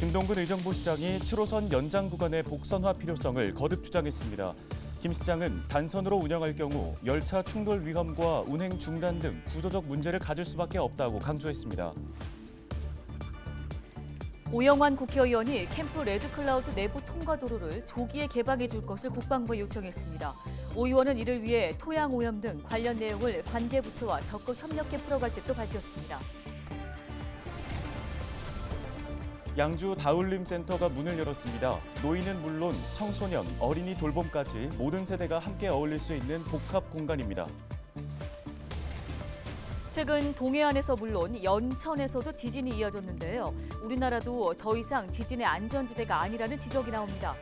김동근 의정부 시장이 7호선 연장 구간의 복선화 필요성을 거듭 주장했습니다. 김 시장은 단선으로 운영할 경우 열차 충돌 위험과 운행 중단 등 구조적 문제를 가질 수밖에 없다고 강조했습니다. 오영환 국회의원이 캠프 레드클라우드 내부 통과도로를 조기에 개방해 줄 것을 국방부에 요청했습니다. 오 의원은 이를 위해 토양 오염 등 관련 내용을 관계부처와 적극 협력해 풀어갈 뜻도 밝혔습니다. 양주 다울림 센터가 문을 열었습니다. 노인은 물론 청소년, 어린이 돌봄까지 모든 세대가 함께 어울릴 수 있는 복합 공간입니다. 최근 동해안에서 물론 연천에서도 지진이 이어졌는데요. 우리나라도 더 이상 지진의 안전지대가 아니라는 지적이 나옵니다.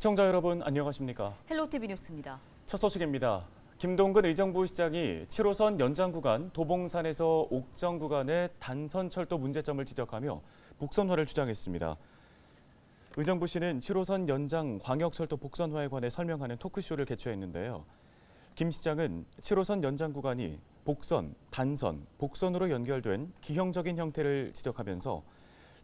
시청자 여러분 안녕하십니까? 헬로티비 뉴스입니다. 첫 소식입니다. 김동근 의정부 시장이 7호선 연장 구간 도봉산에서 옥정 구간의 단선 철도 문제점을 지적하며 복선화를 주장했습니다. 의정부시는 7호선 연장 광역철도 복선화에 관해 설명하는 토크쇼를 개최했는데요. 김 시장은 7호선 연장 구간이 복선, 단선, 복선으로 연결된 기형적인 형태를 지적하면서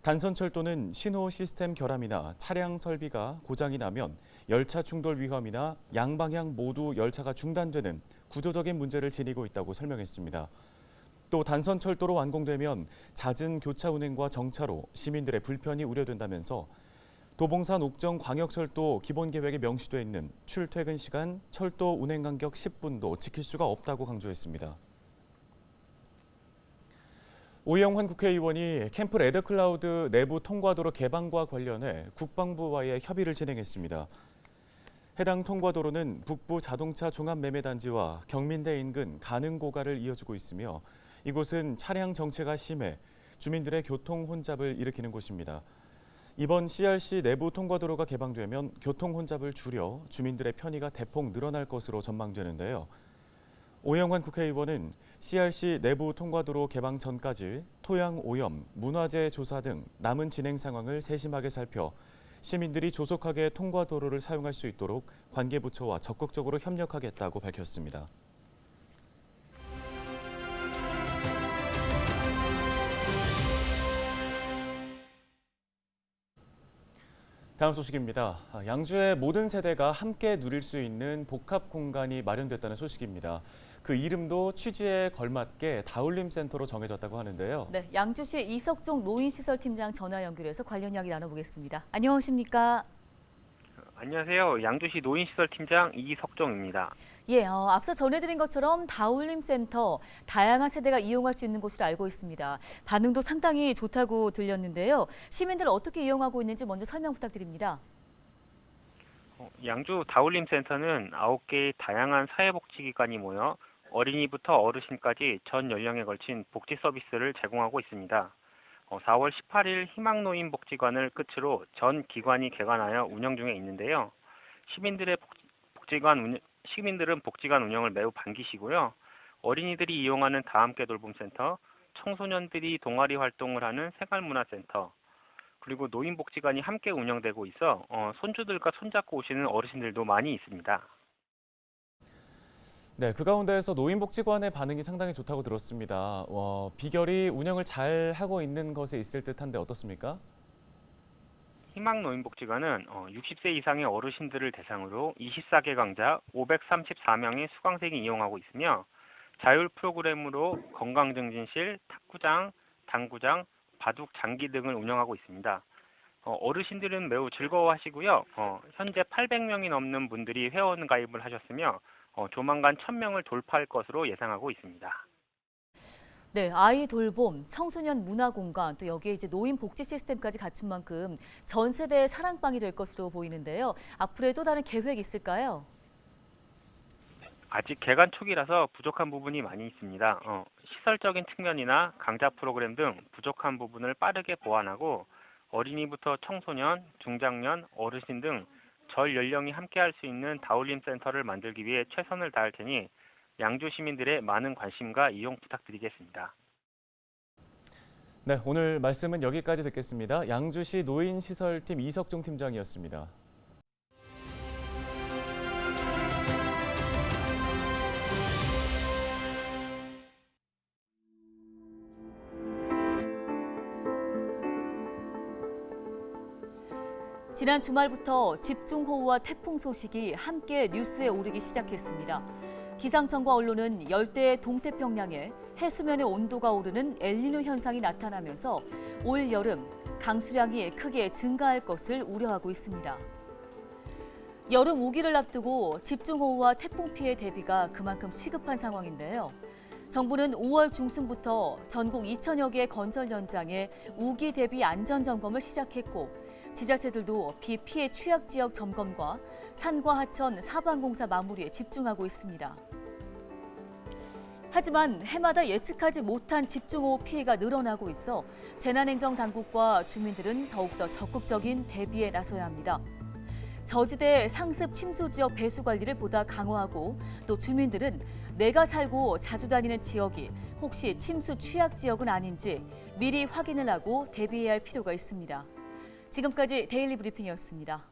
단선 철도는 신호 시스템 결함이나 차량 설비가 고장이 나면 열차 충돌 위험이나 양방향 모두 열차가 중단되는 구조적인 문제를 지니고 있다고 설명했습니다. 또 단선 철도로 완공되면 잦은 교차 운행과 정차로 시민들의 불편이 우려된다면서 도봉산 옥정 광역철도 기본계획에 명시돼 있는 출퇴근 시간 철도 운행 간격 10분도 지킬 수가 없다고 강조했습니다. 오영환 국회의원이 캠프 레드클라우드 내부 통과도로 개방과 관련해 국방부와의 협의를 진행했습니다. 해당 통과도로는 북부 자동차 종합매매단지와 경민대 인근 가능고가를 이어주고 있으며 이곳은 차량 정체가 심해 주민들의 교통 혼잡을 일으키는 곳입니다. 이번 CRC 내부 통과도로가 개방되면 교통 혼잡을 줄여 주민들의 편의가 대폭 늘어날 것으로 전망되는데요. 오영환 국회의원은 CRC 내부 통과도로 개방 전까지 토양 오염, 문화재 조사 등 남은 진행 상황을 세심하게 살펴 시민들이 조속하게 통과도로를 사용할 수 있도록 관계부처와 적극적으로 협력하겠다고 밝혔습니다. 다음 소식입니다. 양주의 모든 세대가 함께 누릴 수 있는 복합 공간이 마련됐다는 소식입니다. 그 이름도 취지에 걸맞게 다울림 센터로 정해졌다고 하는데요. 네, 양주시 이석종 노인시설팀장 전화 연결해서 관련 이야기 나눠보겠습니다. 안녕하십니까? 안녕하세요. 양주시 노인시설팀장 이석정입니다. 예, 앞서 전해드린 것처럼 다울림 센터, 다양한 세대가 이용할 수 있는 곳으로 알고 있습니다. 반응도 상당히 좋다고 들렸는데요. 시민들 어떻게 이용하고 있는지 먼저 설명 부탁드립니다. 양주 다울림 센터는 9개의 다양한 사회복지기관이 모여 어린이부터 어르신까지 전 연령에 걸친 복지 서비스를 제공하고 있습니다. 4월 18일 희망노인복지관을 끝으로 전 기관이 개관하여 운영 중에 있는데요. 시민들은 복지관 운영을 매우 반기시고요. 어린이들이 이용하는 다함께 돌봄센터, 청소년들이 동아리 활동을 하는 생활문화센터, 그리고 노인복지관이 함께 운영되고 있어 손주들과 손잡고 오시는 어르신들도 많이 있습니다. 네, 그 가운데에서 노인복지관의 반응이 상당히 좋다고 들었습니다. 비결이 운영을 잘 하고 있는 것에 있을 듯한데 어떻습니까? 희망노인복지관은 60세 이상의 어르신들을 대상으로 24개 강좌 534명의 수강생이 이용하고 있으며 자율 프로그램으로 건강증진실, 탁구장, 당구장, 바둑 장기 등을 운영하고 있습니다. 어르신들은 매우 즐거워하시고요. 현재 800명이 넘는 분들이 회원 가입을 하셨으며 조만간 1000명을 돌파할 것으로 예상하고 있습니다. 네, 아이 돌봄, 청소년 문화공간, 또 여기에 이제 노인 복지 시스템까지 갖춘 만큼 전 세대의 사랑방이 될 것으로 보이는데요. 앞으로의 또 다른 계획이 있을까요? 아직 개관 초기라서 부족한 부분이 많이 있습니다. 시설적인 측면이나 강좌 프로그램 등 부족한 부분을 빠르게 보완하고 어린이부터 청소년, 중장년, 어르신 등 전 연령이 함께할 수 있는 다울림 센터를 만들기 위해 최선을 다할 테니 양주 시민들의 많은 관심과 이용 부탁드리겠습니다. 네, 오늘 말씀은 여기까지 듣겠습니다. 양주시 노인시설팀 이석종 팀장이었습니다. 지난 주말부터 집중호우와 태풍 소식이 함께 뉴스에 오르기 시작했습니다. 기상청과 언론은 열대의 동태평양에 해수면의 온도가 오르는 엘니뇨 현상이 나타나면서 올 여름 강수량이 크게 증가할 것을 우려하고 있습니다. 여름 우기를 앞두고 집중호우와 태풍 피해 대비가 그만큼 시급한 상황인데요. 정부는 5월 중순부터 전국 2천여 개 건설 현장에 우기 대비 안전 점검을 시작했고 지자체들도 비 피해 취약 지역 점검과 산과 하천 사방공사 마무리에 집중하고 있습니다. 하지만 해마다 예측하지 못한 집중호우 피해가 늘어나고 있어 재난행정당국과 주민들은 더욱더 적극적인 대비에 나서야 합니다. 저지대 상습 침수 지역 배수 관리를 보다 강화하고 또 주민들은 내가 살고 자주 다니는 지역이 혹시 침수 취약 지역은 아닌지 미리 확인을 하고 대비해야 할 필요가 있습니다. 지금까지 데일리 브리핑이었습니다.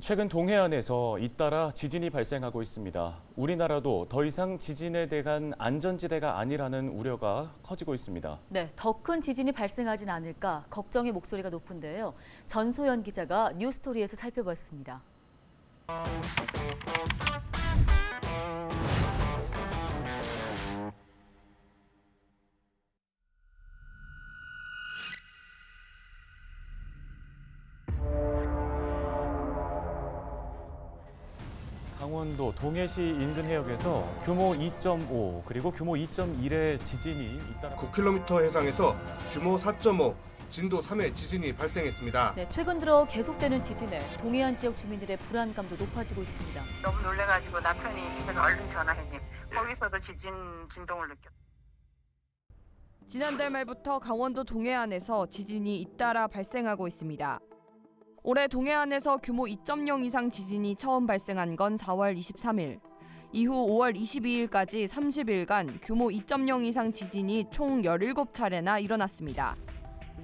최근 동해안에서 잇따라 지진이 발생하고 있습니다. 우리나라도 더 이상 지진에 대한 안전지대가 아니라는 우려가 커지고 있습니다. 네, 더 큰 지진이 발생하진 않을까 걱정의 목소리가 높은데요. 전소연 기자가 뉴스토리에서 살펴봤습니다. 강원도 동해시 인근 해역에서 규모 2.5 그리고 규모 2.1의 지진이 잇따라 9km 해상에서 규모 4.5, 진도 3의 지진이 발생했습니다. 네, 최근 들어 계속되는 지진에 동해안 지역 주민들의 불안감도 높아지고 있습니다. 너무 놀래가지고 남편이 얼른 전화했니. 거기서도 지진 진동을 느꼈. 지난달 말부터 강원도 동해안에서 지진이 잇따라 발생하고 있습니다. 올해 동해안에서 규모 2.0 이상 지진이 처음 발생한 건 4월 23일. 이후 5월 22일까지 30일간 규모 2.0 이상 지진이 총 17차례나 일어났습니다.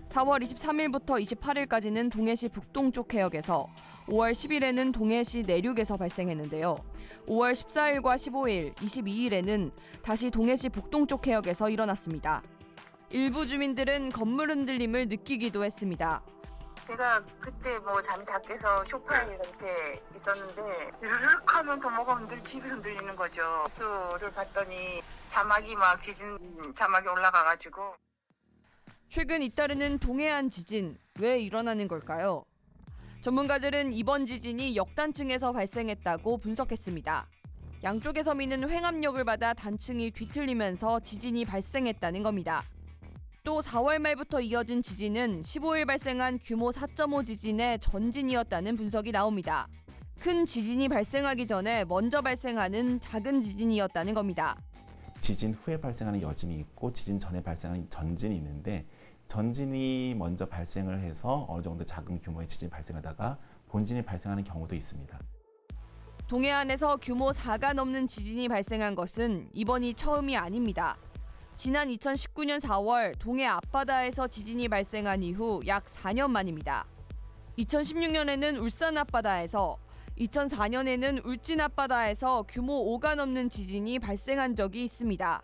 4월 23일부터 28일까지는 동해시 북동쪽 해역에서, 5월 10일에는 동해시 내륙에서 발생했는데요. 5월 14일과 15일, 22일에는 다시 동해시 북동쪽 해역에서 일어났습니다. 일부 주민들은 건물 흔들림을 느끼기도 했습니다. 제가 그때 잠이 다 깨서 소파에 이렇게 있었는데 르륵 하면서 뭐가 집이 흔들리는 거죠. 뉴스를 봤더니 자막이 지진 자막이 올라가가지고. 최근 잇따르는 동해안 지진, 왜 일어나는 걸까요? 전문가들은 이번 지진이 역단층에서 발생했다고 분석했습니다. 양쪽에서 미는 횡압력을 받아 단층이 뒤틀리면서 지진이 발생했다는 겁니다. 또 4월 말부터 이어진 지진은 15일 발생한 규모 4.5 지진의 전진이었다는 분석이 나옵니다. 큰 지진이 발생하기 전에 먼저 발생하는 작은 지진이었다는 겁니다. 지진 후에 발생하는 여진이 있고 지진 전에 발생하는 전진이 있는데 전진이 먼저 발생을 해서 어느 정도 작은 규모의 지진이 발생하다가 본진이 발생하는 경우도 있습니다. 동해안에서 규모 4가 넘는 지진이 발생한 것은 이번이 처음이 아닙니다. 지난 2019년 4월 동해 앞바다에서 지진이 발생한 이후 약 4년 만입니다. 2016년에는 울산 앞바다에서, 2004년에는 울진 앞바다에서 규모 5가 넘는 지진이 발생한 적이 있습니다.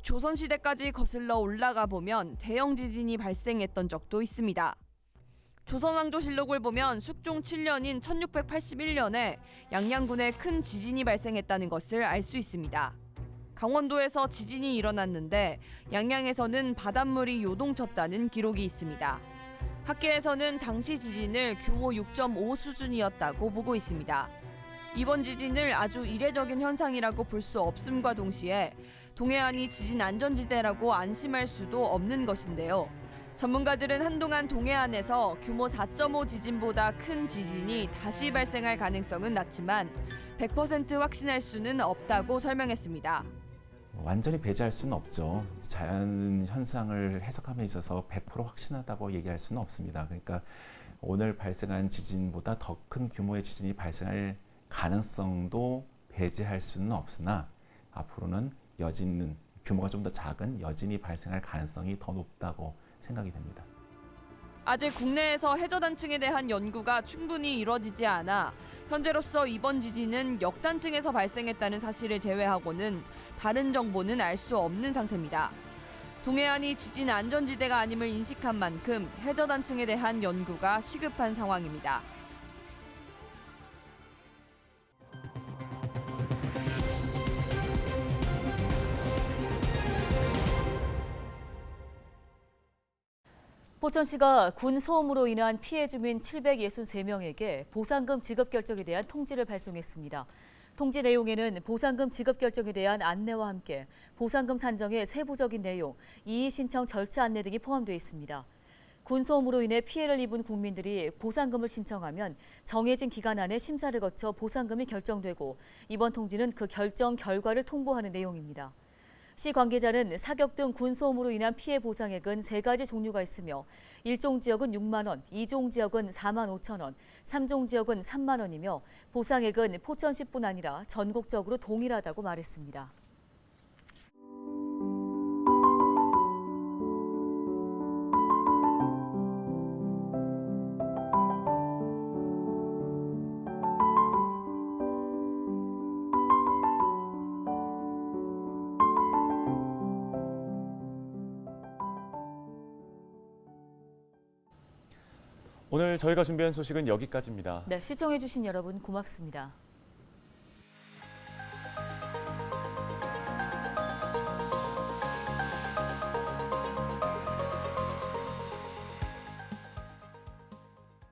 조선시대까지 거슬러 올라가 보면 대형 지진이 발생했던 적도 있습니다. 조선왕조실록을 보면 숙종 7년인 1681년에 양양군에 큰 지진이 발생했다는 것을 알 수 있습니다. 강원도에서 지진이 일어났는데 양양에서는 바닷물이 요동쳤다는 기록이 있습니다. 학계에서는 당시 지진을 규모 6.5 수준이었다고 보고 있습니다. 이번 지진을 아주 이례적인 현상이라고 볼 수 없음과 동시에 동해안이 지진 안전지대라고 안심할 수도 없는 것인데요. 전문가들은 한동안 동해안에서 규모 4.5 지진보다 큰 지진이 다시 발생할 가능성은 낮지만 100% 확신할 수는 없다고 설명했습니다. 완전히 배제할 수는 없죠. 자연 현상을 해석함에 있어서 100% 확신하다고 얘기할 수는 없습니다. 그러니까 오늘 발생한 지진보다 더 큰 규모의 지진이 발생할 가능성도 배제할 수는 없으나 앞으로는 여진은 규모가 좀 더 작은 여진이 발생할 가능성이 더 높다고 생각이 됩니다. 아직 국내에서 해저단층에 대한 연구가 충분히 이뤄지지 않아 현재로서 이번 지진은 역단층에서 발생했다는 사실을 제외하고는 다른 정보는 알 수 없는 상태입니다. 동해안이 지진 안전지대가 아님을 인식한 만큼 해저단층에 대한 연구가 시급한 상황입니다. 포천시가 군 소음으로 인한 피해 주민 763명에게 보상금 지급 결정에 대한 통지를 발송했습니다. 통지 내용에는 보상금 지급 결정에 대한 안내와 함께 보상금 산정의 세부적인 내용, 이의 신청 절차 안내 등이 포함되어 있습니다. 군 소음으로 인해 피해를 입은 국민들이 보상금을 신청하면 정해진 기간 안에 심사를 거쳐 보상금이 결정되고 이번 통지는 그 결정 결과를 통보하는 내용입니다. 시 관계자는 사격 등 군소음으로 인한 피해 보상액은 3가지 종류가 있으며 1종 지역은 6만 원, 2종 지역은 4만 5천 원, 3종 지역은 3만 원이며 보상액은 포천시뿐 아니라 전국적으로 동일하다고 말했습니다. 오늘 저희가 준비한 소식은 여기까지입니다. 네, 시청해주신 여러분 고맙습니다.